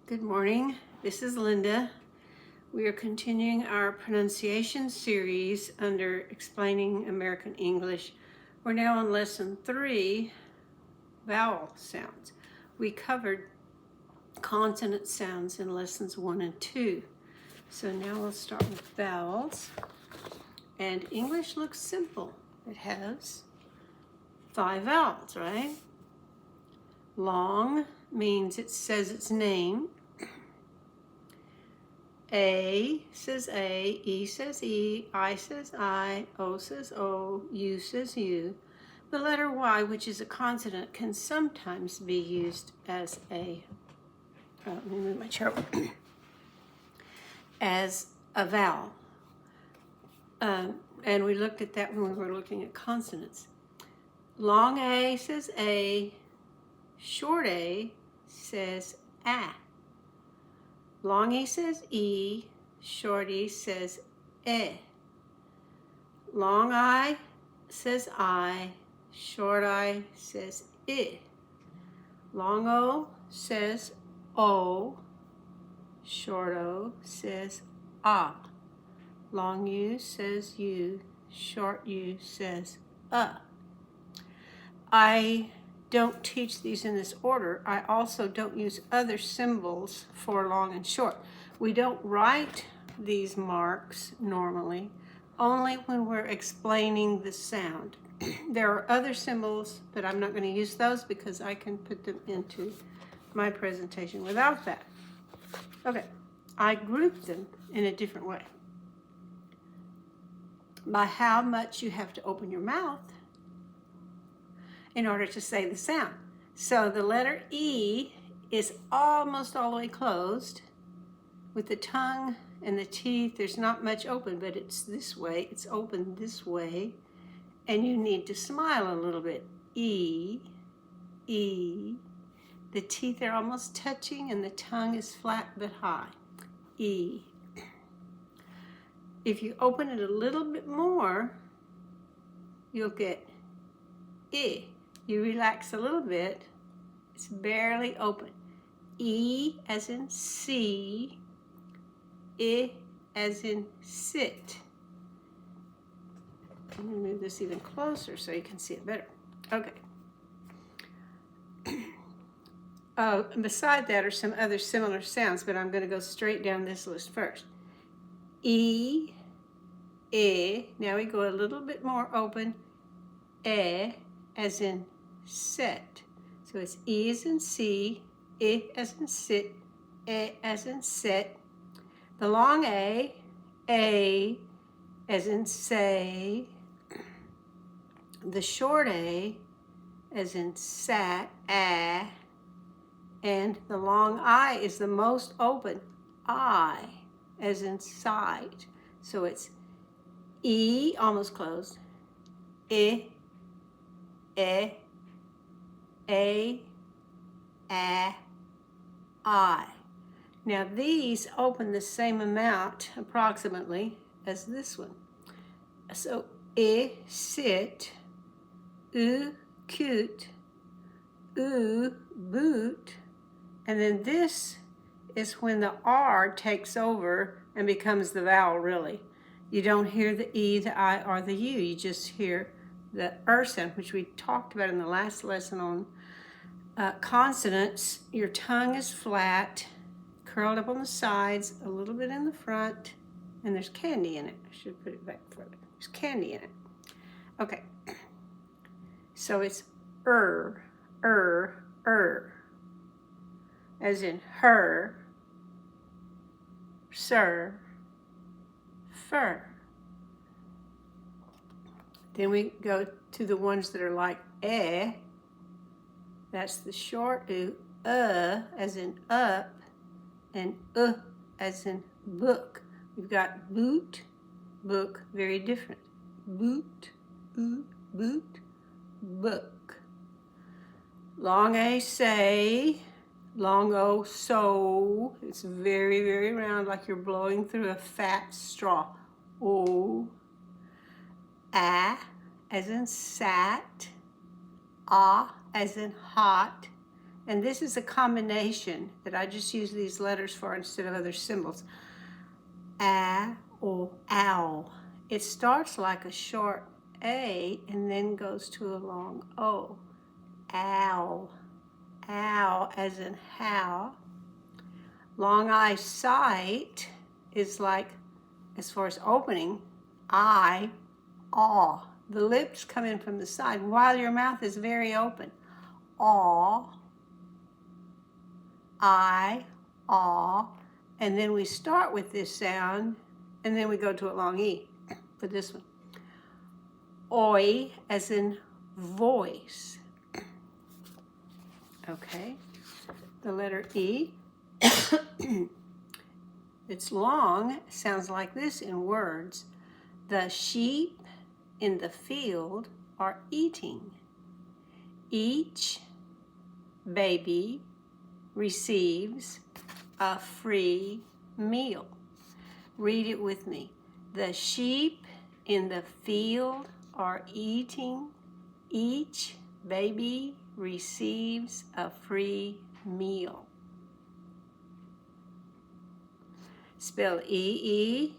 Good morning, this is Linda. We are continuing our pronunciation series under Explaining American English. We're now on lesson 3, vowel sounds. We covered consonant sounds in lessons 1 and 2. So now we'll start with vowels. And English looks simple. It has 5 vowels, right? Long means it says its name. A says A, E says E, I says I, O says O, U says U. The letter Y, which is a consonant, can sometimes be used as a, let me move my chair, as a vowel. And we looked at that when we were looking at consonants. Long A says A, short A says A. Long E says E, short E says E. Long I says I, short I says I. Long O says O, short O says A. Long U says U, short U says I don't teach these in this order. I also don't use other symbols for long and short. We don't write these marks normally, only when we're explaining the sound. There are other symbols, but I'm not going to use those because I can put them into my presentation without that. Okay, I grouped them in a different way. By how much you have to open your mouth in order to say the sound. So the letter E is almost all the way closed. With the tongue and the teeth, there's not much open, but it's this way. It's open this way. And you need to smile a little bit. E, E. The teeth are almost touching and the tongue is flat but high. E. If you open it a little bit more, you'll get I. You relax a little bit, it's barely open. E as in see, I as in sit. Let me move this even closer so you can see it better. Okay. And beside that are some other similar sounds, but I'm going to go straight down this list first. E, I. Now we go a little bit more open. E as in set. So it's E as in see, I as in sit, E as in sit. The long A as in say. The short A as in sat, A. And the long I is the most open, I as in side. So it's E, almost closed, I, A, I. Now these open the same amount approximately as this one. So I, sit, U, cute, U, boot, and then this is when the R takes over and becomes the vowel really. You don't hear the E, the I, or the U. You just hear the sound, which we talked about in the last lesson on consonants. Your tongue is flat, curled up on the sides, a little bit in the front, and there's candy in it. I should put it back further. There's candy in it. Okay. So it's as in her, sir, fur. Then we go to the ones that are like that's the short U, as in up, and as in book. We've got boot, book, very different. Boot, boot, book. Long A, say. Long O, so. It's very, very round, like you're blowing through a fat straw. O. As in sat. Ah as in hot. And this is a combination that I just use these letters for instead of other symbols. A or owl. It starts like a short A and then goes to a long O. Owl. Owl as in how. Long I sight is like, as far as opening, I, aw. The lips come in from the side while your mouth is very open. Aw, I, aw. And then we start with this sound, and then we go to a long E for this one. Oi, as in voice. Okay, the letter E. It's long, sounds like this in words. The sheep in the field are eating. Each baby receives a free meal. Read it with me. The sheep in the field are eating. Each baby receives a free meal. Spell E-E-I-E-E-A-Y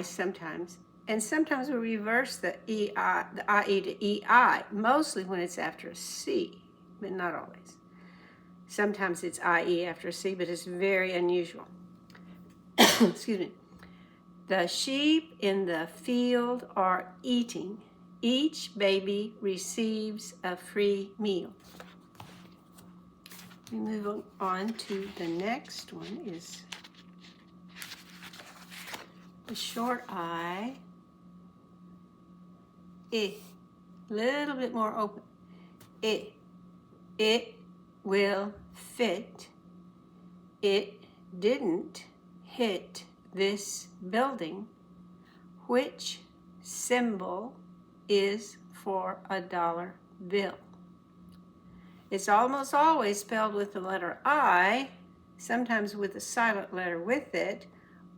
sometimes. And sometimes we reverse the I-E to E-I, mostly when it's after a C, but not always. Sometimes it's I-E after a C, but it's very unusual. Excuse me. The sheep in the field are eating. Each baby receives a free meal. We move on to the next one is the short I. I. Little bit more open. I. It will fit. It didn't hit this building. Which symbol is for a dollar bill? It's almost always spelled with the letter I, sometimes with a silent letter with it,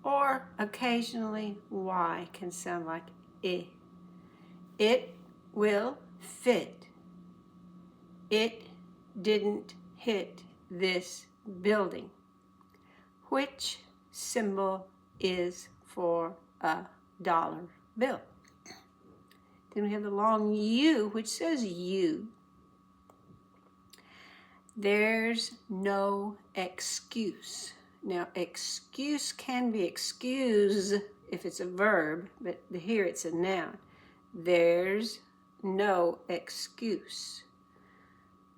or occasionally Y can sound like I. It will fit. It didn't hit this building. Which symbol is for a dollar bill? Then we have the long U, which says you. There's no excuse. Now, excuse can be excuse if it's a verb, but here it's a noun. There's no excuse.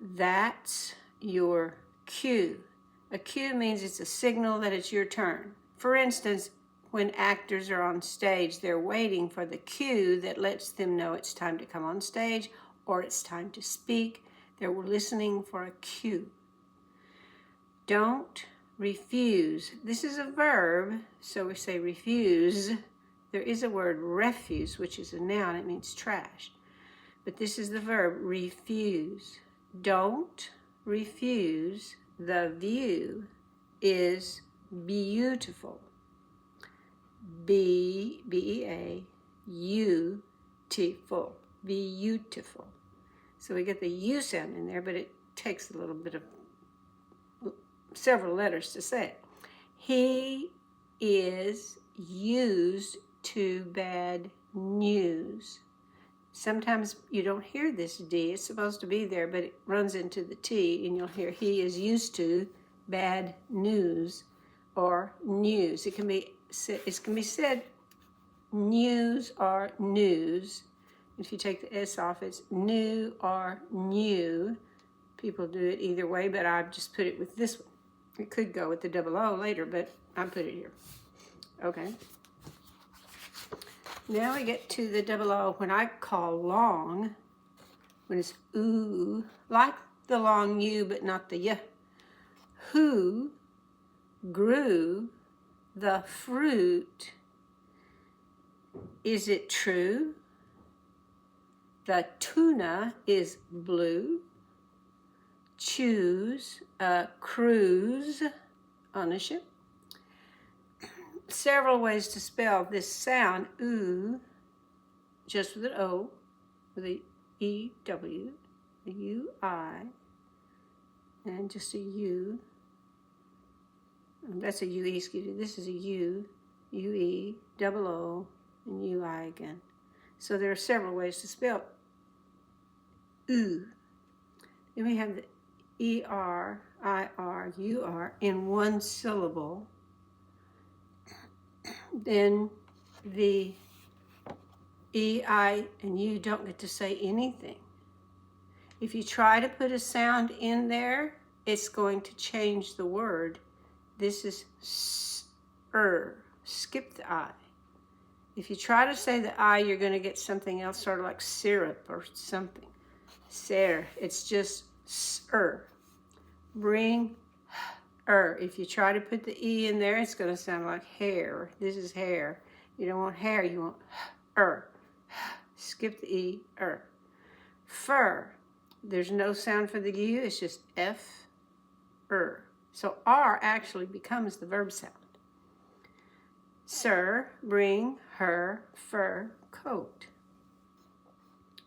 That's your cue. A cue means it's a signal that it's your turn. For instance, when actors are on stage, they're waiting for the cue that lets them know it's time to come on stage or it's time to speak. They're listening for a cue. Don't refuse. This is a verb, so we say refuse. There is a word refuse, which is a noun. It means trash. But this is the verb refuse. Don't refuse. The view is beautiful. B-E-A-U-T-ful. Beautiful. So we get the U sound in there, but it takes a little bit of several letters to say it. He is used to bad news. Sometimes you don't hear this D. It's supposed to be there, but it runs into the T, and you'll hear he is used to bad news or news. It can be said news or news. If you take the S off, it's new or new. People do it either way, but I've just put it with this one. It could go with the double O later, but I put it here. Okay. Now we get to the double O when I call long, when it's ooh, like the long U, but not the Y. Who grew the fruit? Is it true? The tuna is blue. Choose a cruise on a ship. Several ways to spell this sound, ooh, just with an O, with a E-W, U-I, and just a U. That's a U-E, excuse me. This is a U, U-E, double O, and U-I again. So there are several ways to spell oo. Then we have the E-R, I-R, U-R in one syllable. Then the E, I, and U don't get to say anything. If you try to put a sound in there, it's going to change the word. This is skip the I. If you try to say the I, you're going to get something else, sort of like syrup or something. It's just Bring If you try to put the E in there, it's going to sound like hair. This is hair. You don't want hair, you want Skip the E, Fur. There's no sound for the U, it's just F, So R actually becomes the verb sound. Sir, bring her fur coat.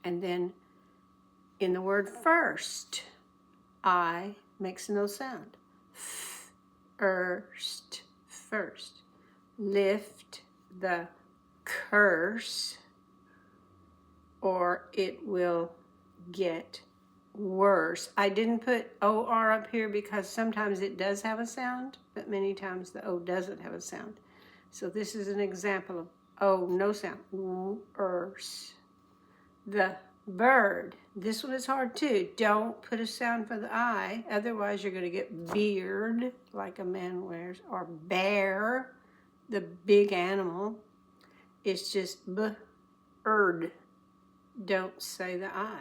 And then in the word first, I makes no sound. First. Lift the curse, or it will get worse. I didn't put O-R up here because sometimes it does have a sound, but many times the O doesn't have a sound. So this is an example of O, no sound. Worse. The bird. This one is hard too. Don't put a sound for the I, otherwise you're going to get beard, like a man wears, or bear, the big animal. It's just bird. Don't say the I.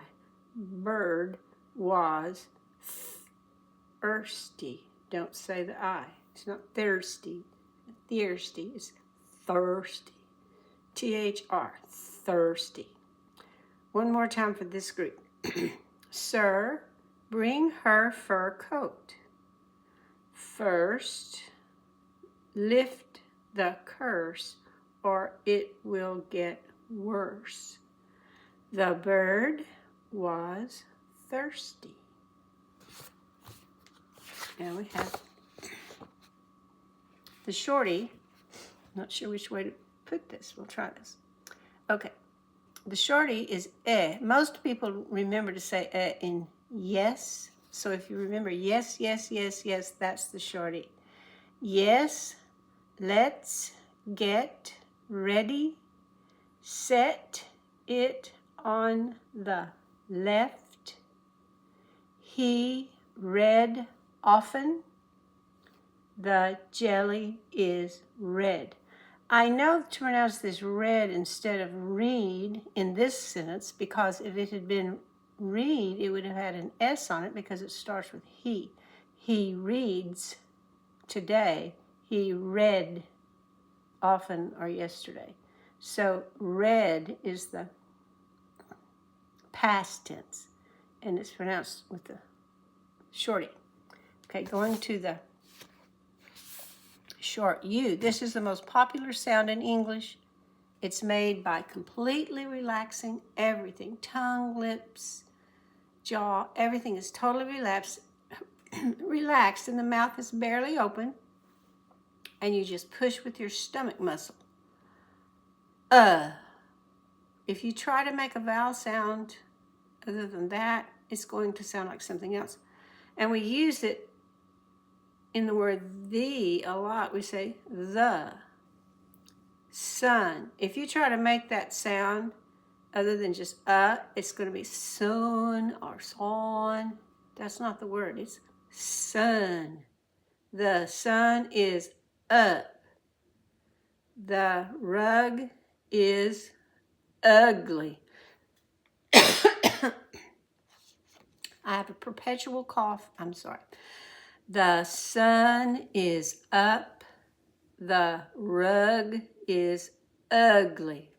Bird was thirsty. Don't say the I. It's not thirsty. Thirsty. It's thirsty. T-H-R. Thirsty. One more time for this group. Sir, bring her fur coat. First, lift the curse, or it will get worse. The bird was thirsty. And we have the shorty. Not sure which way to put this. We'll try this. Okay. The shorty is Most people remember to say in yes. So if you remember yes, yes, yes, yes, that's the shorty. Yes, let's get ready. Set it on the left. He read often. The jelly is red. I know to pronounce this red instead of read in this sentence because if it had been read, it would have had an S on it because it starts with he. He reads today. He read often or yesterday. So read is the past tense, and it's pronounced with the shorty. Okay, going to the short U. This is the most popular sound in English. It's made by completely relaxing everything. Tongue, lips, jaw, everything is totally relaxed, and the mouth is barely open, and you just push with your stomach muscle. If you try to make a vowel sound other than that, it's going to sound like something else. And we use it in the word the a lot. We say the sun. If you try to make that sound other than just it's going to be sun or son. That's not the word. It's sun. The sun is up. The rug is ugly. I have a perpetual cough. I'm sorry. The sun is up. The rug is ugly.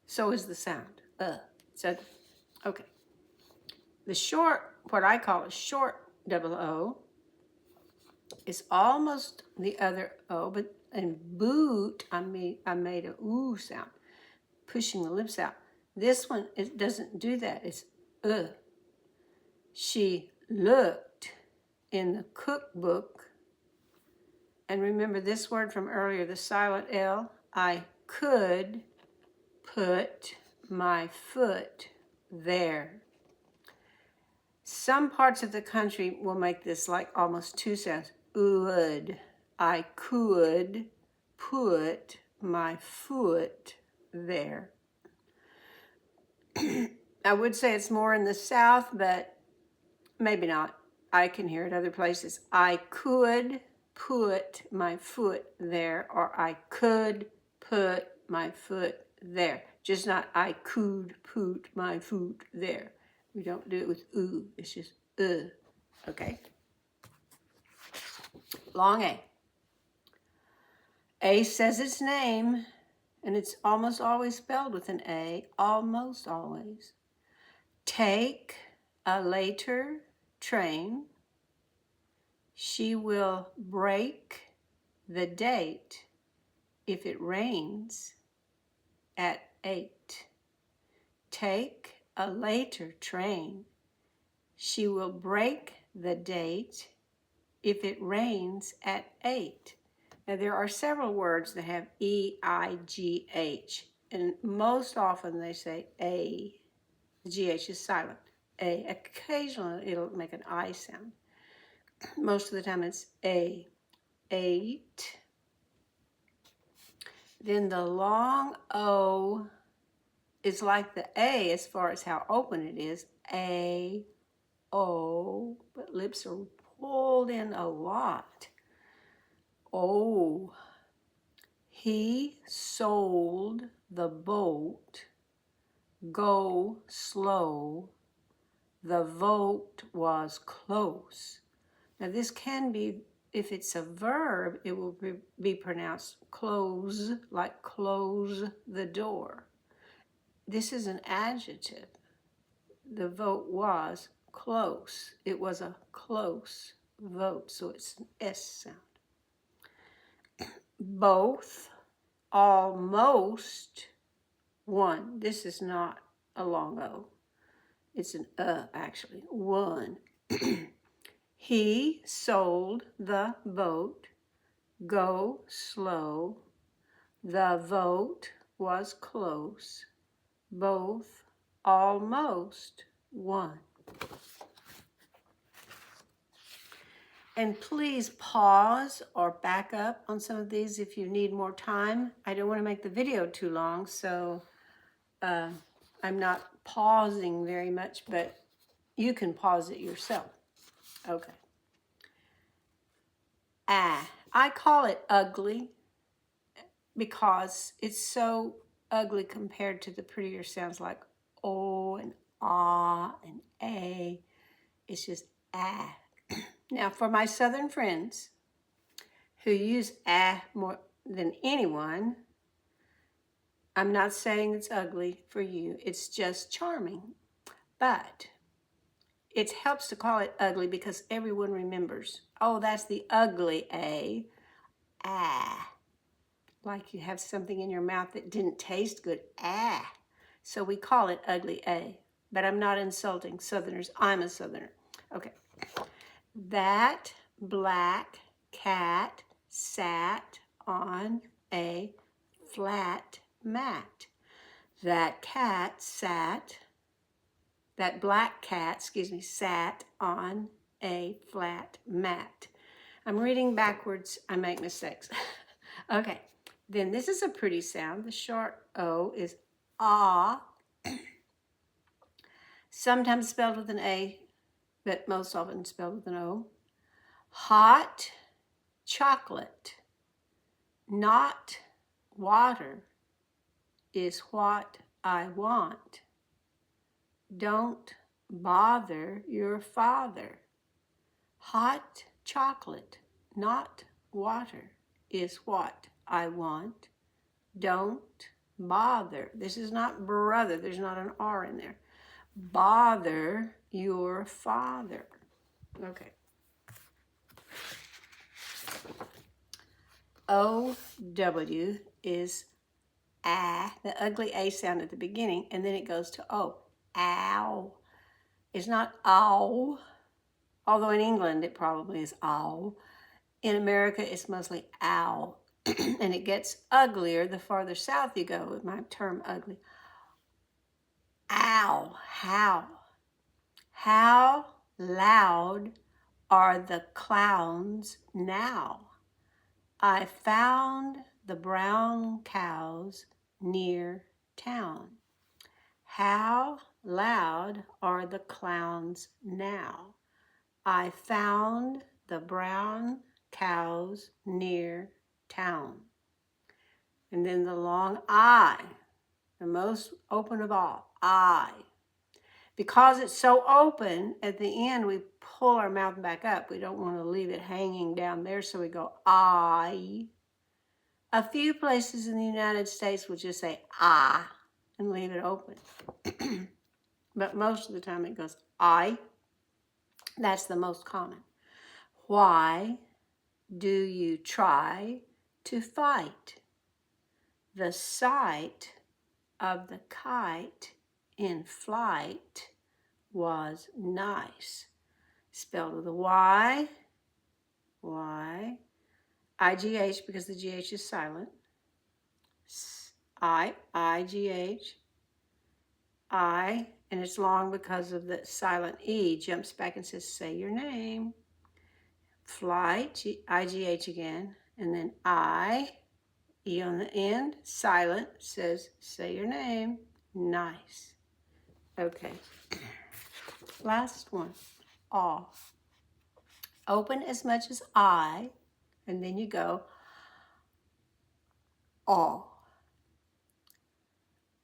So is the sound. So, okay. The short, what I call a short double O, is almost the other O, but in boot, I made a ooh sound, pushing the lips out. This one, it doesn't do that. It's She looked in the cookbook. And remember this word from earlier, the silent L. I could put my foot there. Some parts of the country will make this like almost two sounds. Would. I could put my foot there. I would say it's more in the South, but maybe not. I can hear it other places. I could put my foot there, or I could put my foot there. Just not I could put my foot there. We don't do it with ooh. It's just okay? Long A. A says its name, and it's almost always spelled with an A. Almost always. Take a later train. She will break the date if it rains at 8. Take a later train. She will break the date if it rains at 8. Now there are several words that have E-I-G-H, and most often they say A. The G-H is silent. A. Occasionally it'll make an I sound. Most of the time it's A. 8. Then the long O is like the A as far as how open it is. A, O, but lips are pulled in a lot. O. He sold the boat. Go slow. The vote was close. Now this can be, if it's a verb, it will be pronounced close, like close the door. This is an adjective. The vote was close. It was a close vote, so it's an S sound. Both almost won. This is not a long O. It's an actually. Won. He sold the boat. Go slow. The vote was close. Both almost won. And please pause or back up on some of these if you need more time. I don't want to make the video too long, so I'm not pausing very much, but you can pause it yourself. Okay. I call it ugly because it's so ugly compared to the prettier sounds like O and ah and A. It's just ah. Now for my Southern friends who use ah more than anyone, I'm not saying it's ugly for you. It's just charming. But it helps to call it ugly because everyone remembers, oh, that's the ugly A. Ah. Like you have something in your mouth that didn't taste good. Ah. So we call it ugly A. But I'm not insulting Southerners. I'm a Southerner. Okay. That black cat sat on a flat mat. That black cat, sat on a flat mat. I'm reading backwards. I make mistakes. Okay. Then this is a pretty sound. The short O is ah. Sometimes spelled with an A, but most often spelled with an O. Hot chocolate, not water, is what I want. Don't bother your father. Hot chocolate, not water, is what I want. Don't bother. This is not brother. There's not an R in there. Bother your father. Okay. O-W is ah, the ugly A sound at the beginning, and then it goes to O. Ow. It's not ow, although in England it probably is ow. In America, it's mostly ow. And it gets uglier the farther south you go with my term ugly. Ow, how. How loud are the clowns now? I found the brown cows near town. How loud are the clowns now? I found the brown cows near town. And then the long I, the most open of all, I. Because it's so open, at the end we pull our mouth back up. We don't want to leave it hanging down there, so we go I. A few places in the United States will just say ah and leave it open. But most of the time it goes I. That's the most common. Why do you try to fight? The sight of the kite in flight was nice. Spelled with a Y, I-G-H because the G-H is silent. I-G-H, I, and it's long because of the silent E, jumps back and says, say your name. Flight, I-G-H again, and then I, E on the end, silent, says, say your name. Nice. Okay. Last one, aw. Open as much as I, and then you go, aw.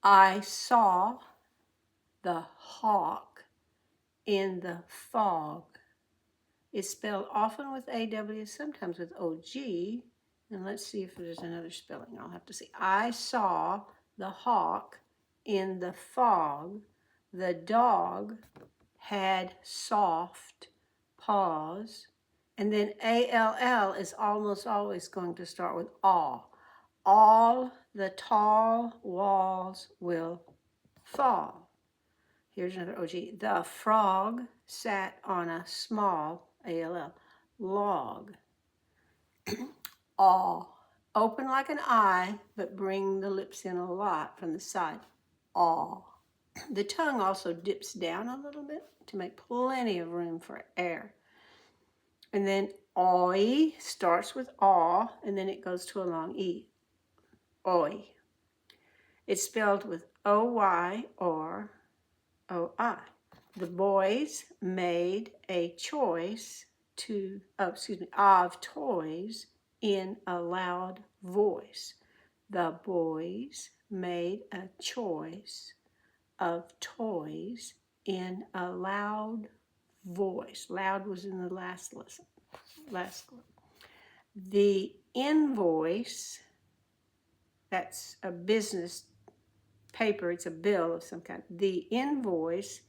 I saw the hawk in the fog. It's spelled often with A-W, sometimes with O-G. And let's see if there's another spelling. I'll have to see. I saw the hawk in the fog. The dog had soft paws. And then A-L-L is almost always going to start with aw. All the tall walls will fall. Here's another OG. The frog sat on a small, A-L-L, log. Aw. Open like an I, but bring the lips in a lot from the side. Aw. The tongue also dips down a little bit to make plenty of room for air. And then oi starts with aw, and then it goes to a long E. Oi. It's spelled with O-Y or O-I. The boys made a choice of toys in a loud voice. The boys made a choice of toys in a loud voice. Loud was in the last lesson. The invoice, that's a business paper, it's a bill of some kind. The invoice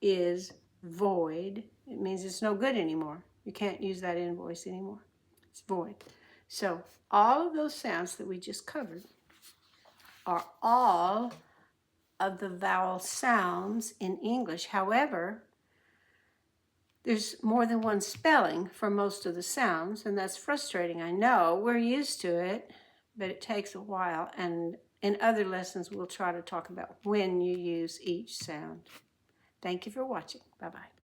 is void. It means it's no good anymore. You can't use that invoice anymore. It's void. So all of those sounds that we just covered are all of the vowel sounds in English. However, there's more than one spelling for most of the sounds, and that's frustrating, I know. We're used to it, but it takes a while, and in other lessons, we'll try to talk about when you use each sound. Thank you for watching. Bye-bye.